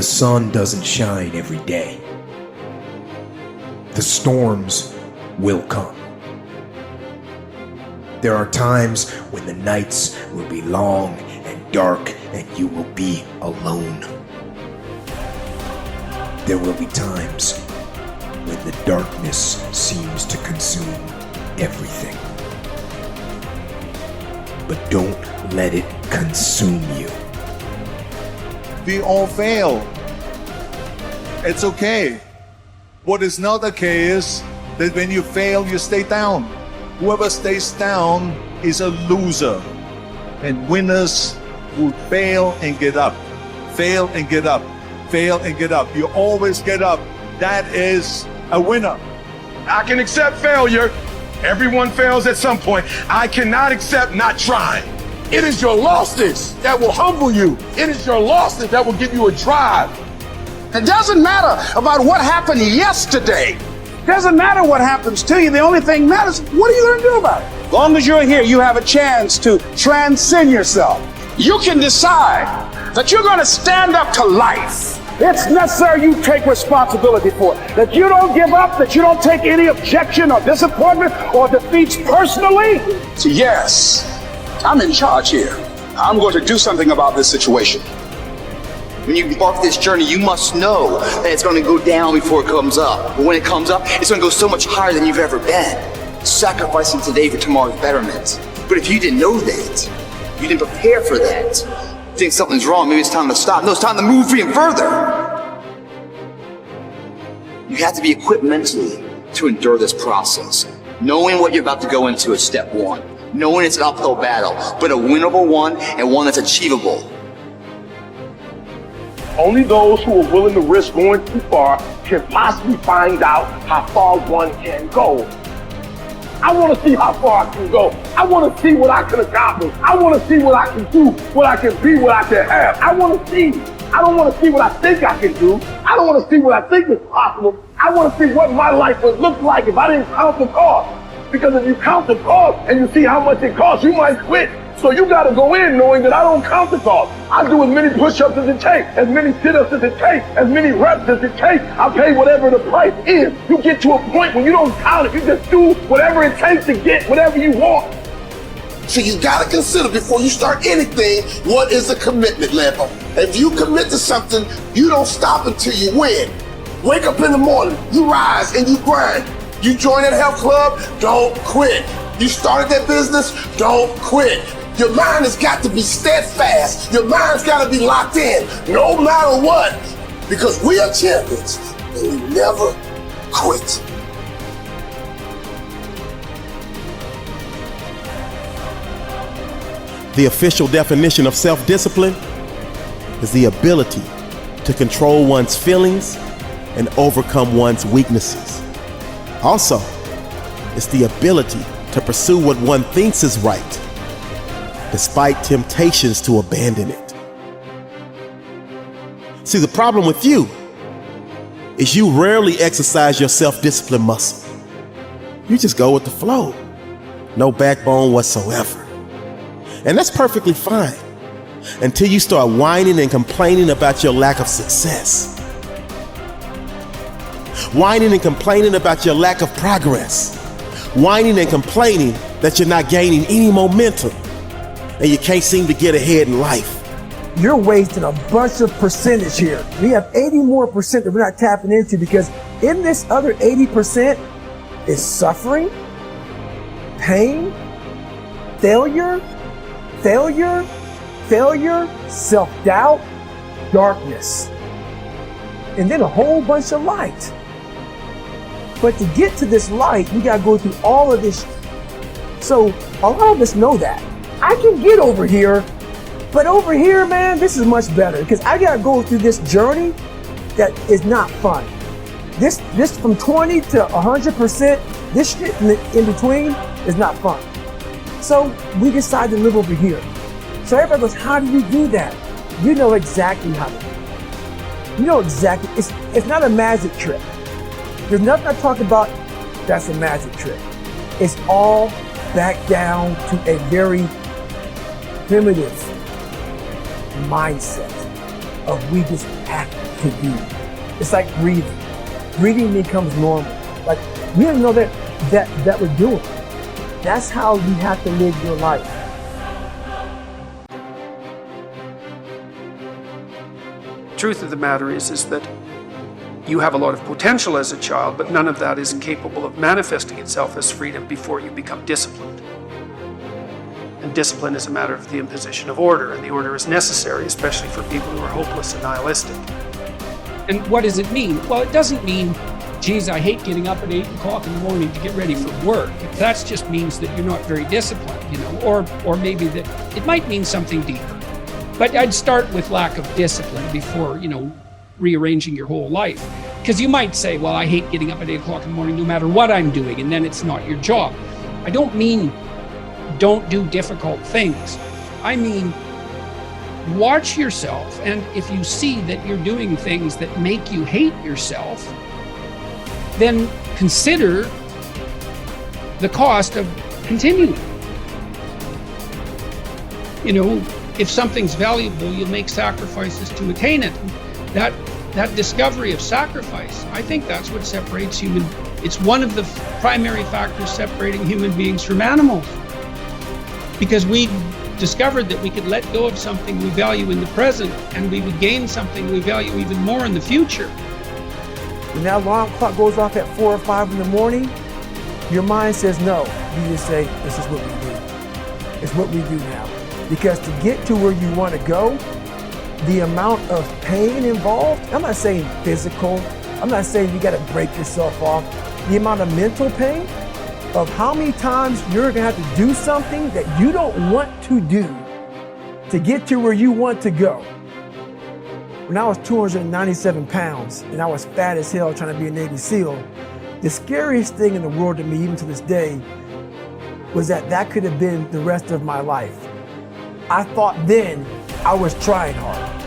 the sun doesn't shine every day. The storms will come. There are times when the nights will be long and dark and you will be alone. There will be times when the darkness seems to consume everything. But don't let it consume you. We all fail. It's okay. What is not okay is that when you fail, you stay down. Whoever stays down is a loser. And winners will fail and get up. Fail and get up. Fail and get up. You always get up. That is a winner. I can accept failure. Everyone fails at some point. I cannot accept not trying. It is your losses that will humble you. It is your losses that will give you a drive. It doesn't matter about what happened yesterday. It doesn't matter what happens to you. The only thing matters, what are you going to do about it? As long as you're here, you have a chance to transcend yourself. You can decide that you're going to stand up to life. It's necessary you take responsibility for it. That you don't give up, that you don't take any objection or disappointment or defeats personally. So yes, I'm in charge here. I'm going to do something about this situation. When you embark this journey, you must know that it's going to go down before it comes up. But when it comes up, it's going to go so much higher than you've ever been. Sacrificing today for tomorrow's betterment. But if you didn't know that, you didn't prepare for that, you think something's wrong, maybe it's time to stop. No, it's time to move even further. You have to be equipped mentally to endure this process. Knowing what you're about to go into is step one. Knowing it's an uphill battle, but a winnable one and one that's achievable. Only those who are willing to risk going too far can possibly find out how far one can go. I want to see how far I can go. I want to see what I can accomplish. I want to see what I can do, what I can be, what I can have. I want to see. I don't want to see what I think I can do. I don't want to see what I think is possible. I want to see what my life would look like if I didn't count the cost. Because if you count the cost and you see how much it costs, you might quit. So you got to go in knowing that I don't count the cost. I do as many push-ups as it takes, as many sit-ups as it takes, as many reps as it takes. I pay whatever the price is. You get to a point when you don't count it. You just do whatever it takes to get whatever you want. So you got to consider before you start anything, what is a commitment level? If you commit to something, you don't stop until you win. Wake up in the morning, you rise and you grind. You join that health club, don't quit. You started that business, don't quit. Your mind has got to be steadfast. Your mind's got to be locked in, no matter what. Because we are champions, and we never quit. The official definition of self-discipline is the ability to control one's feelings and overcome one's weaknesses. Also, it's the ability to pursue what one thinks is right, despite temptations to abandon it. See, the problem with you is you rarely exercise your self-discipline muscle. You just go with the flow. No backbone whatsoever. And that's perfectly fine until you start whining and complaining about your lack of success. Whining and complaining about your lack of progress. Whining and complaining that you're not gaining any momentum and you can't seem to get ahead in life. You're wasting a bunch of percentage here. We have 80 more percent that we're not tapping into because in this other 80% is suffering, pain, failure, self-doubt, darkness, and then a whole bunch of light. But to get to this light, we gotta go through all of this. So a lot of us know that. I can get over here, but over here, man, this is much better because I gotta go through this journey that is not fun. This from 20 to 100%, this shit in between is not fun. So we decide to live over here. So everybody goes, how do you do that? You know exactly how to do it. You know exactly, it's not a magic trick. There's nothing I talk about that's a magic trick. It's all back down to a very primitive mindset of we just act to you. It's like breathing. Breathing becomes normal. Like, we don't know that we're doing it. That's how you have to live your life. Truth of the matter is that you have a lot of potential as a child, but none of that is capable of manifesting itself as freedom before you become disciplined. And discipline is a matter of the imposition of order, and the order is necessary, especially for people who are hopeless and nihilistic. And what does it mean? Well, it doesn't mean, geez, I hate getting up at 8 o'clock in the morning to get ready for work. That just means that you're not very disciplined, or maybe that it might mean something deeper. But I'd start with lack of discipline before, rearranging your whole life. Because you might say, well, I hate getting up at 8 o'clock in the morning no matter what I'm doing, and then it's not your job. I don't mean don't do difficult things. I mean, watch yourself, and if you see that you're doing things that make you hate yourself, then consider the cost of continuing. If something's valuable, you'll make sacrifices to attain it. That discovery of sacrifice, I think that's what separates it's one of the primary factors separating human beings from animals. Because we discovered that we could let go of something we value in the present, and we would gain something we value even more in the future. When that alarm clock goes off at 4 or 5 in the morning, your mind says no. You just say, this is what we do. It's what we do now. Because to get to where you want to go, the amount of pain involved, I'm not saying physical, I'm not saying you got to break yourself off. The amount of mental pain of how many times you're going to have to do something that you don't want to do to get to where you want to go. When I was 297 pounds and I was fat as hell trying to be a Navy SEAL, the scariest thing in the world to me, even to this day, was that could have been the rest of my life. I thought then I was trying hard.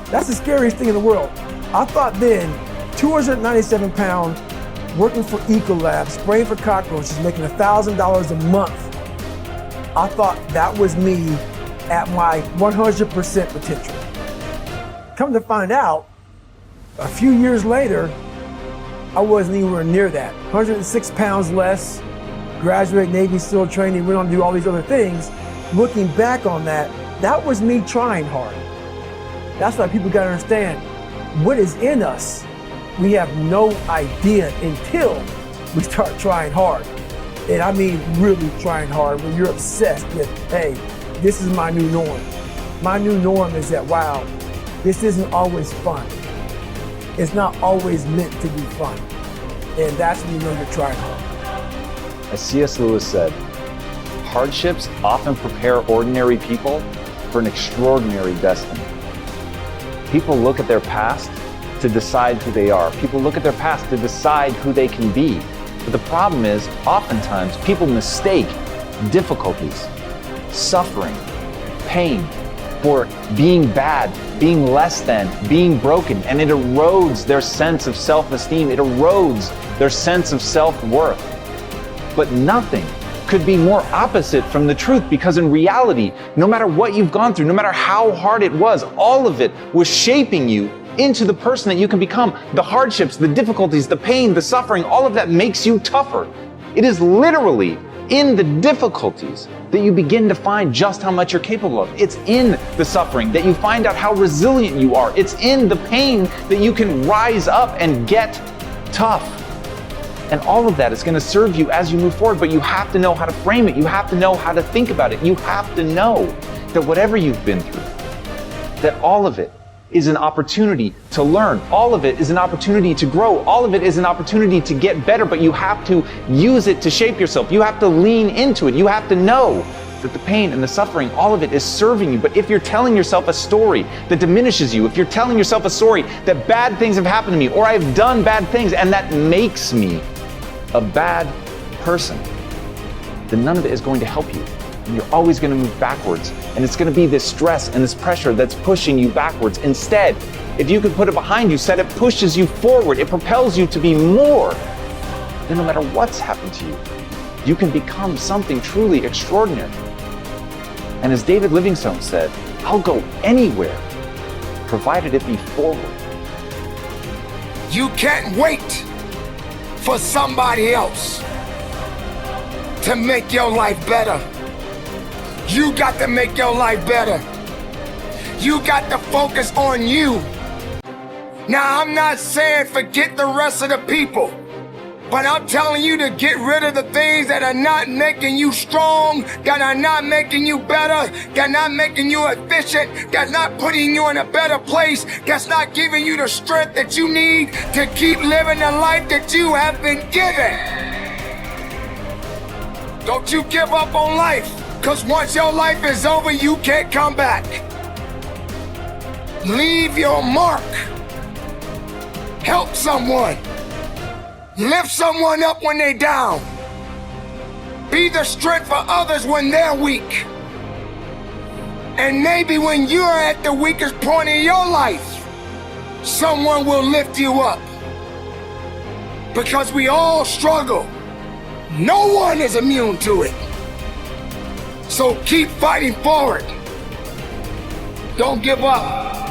That's the scariest thing in the world. I thought then, 297 pounds, working for Ecolab, spraying for cockroaches, making $1,000 a month. I thought that was me at my 100% potential. Come to find out, a few years later, I wasn't anywhere near that. 106 pounds less, graduate Navy SEAL training, went on to do all these other things. Looking back on that was me trying hard. That's why people gotta understand, what is in us, we have no idea until we start trying hard. And I mean really trying hard, when you're obsessed with, hey, this is my new norm. My new norm is that, wow, this isn't always fun. It's not always meant to be fun. And that's when you know you're trying hard. As C.S. Lewis said, hardships often prepare ordinary people for an extraordinary destiny. People look at their past to decide who they are. People look at their past to decide who they can be. But the problem is, oftentimes, people mistake difficulties, suffering, pain for being bad, being less than, being broken, and it erodes their sense of self-esteem. It erodes their sense of self-worth. But nothing could be more opposite from the truth, because in reality, no matter what you've gone through, no matter how hard it was, all of it was shaping you into the person that you can become. The hardships, the difficulties, the pain, the suffering, all of that makes you tougher. It is literally in the difficulties that you begin to find just how much you're capable of. It's in the suffering that you find out how resilient you are. It's in the pain that you can rise up and get tough. And all of that is going to serve you as you move forward, but you have to know how to frame it. You have to know how to think about it. You have to know that whatever you've been through, that all of it is an opportunity to learn. All of it is an opportunity to grow. All of it is an opportunity to get better, but you have to use it to shape yourself. You have to lean into it. You have to know that the pain and the suffering, all of it is serving you. But if you're telling yourself a story that diminishes you, if you're telling yourself a story that bad things have happened to me, or I've done bad things and that makes me a bad person, then none of it is going to help you. And you're always going to move backwards. And it's going to be this stress and this pressure that's pushing you backwards. Instead, if you could put it behind you, said it pushes you forward, it propels you to be more, then no matter what's happened to you, you can become something truly extraordinary. And as David Livingstone said, I'll go anywhere, provided it be forward. You can't wait for somebody else to make your life better. You got to make your life better. You got to focus on you. Now, I'm not saying forget the rest of the people, but I'm telling you to get rid of the things that are not making you strong, that are not making you better, that are not making you efficient, that's not putting you in a better place, that's not giving you the strength that you need to keep living the life that you have been given. Don't you give up on life, because once your life is over, you can't come back. Leave your mark. Help someone. Lift someone up when they're down. Be the strength for others when they're weak. And maybe when you're at the weakest point in your life, someone will lift you up. Because we all struggle. No one is immune to it. So keep fighting forward. Don't give up.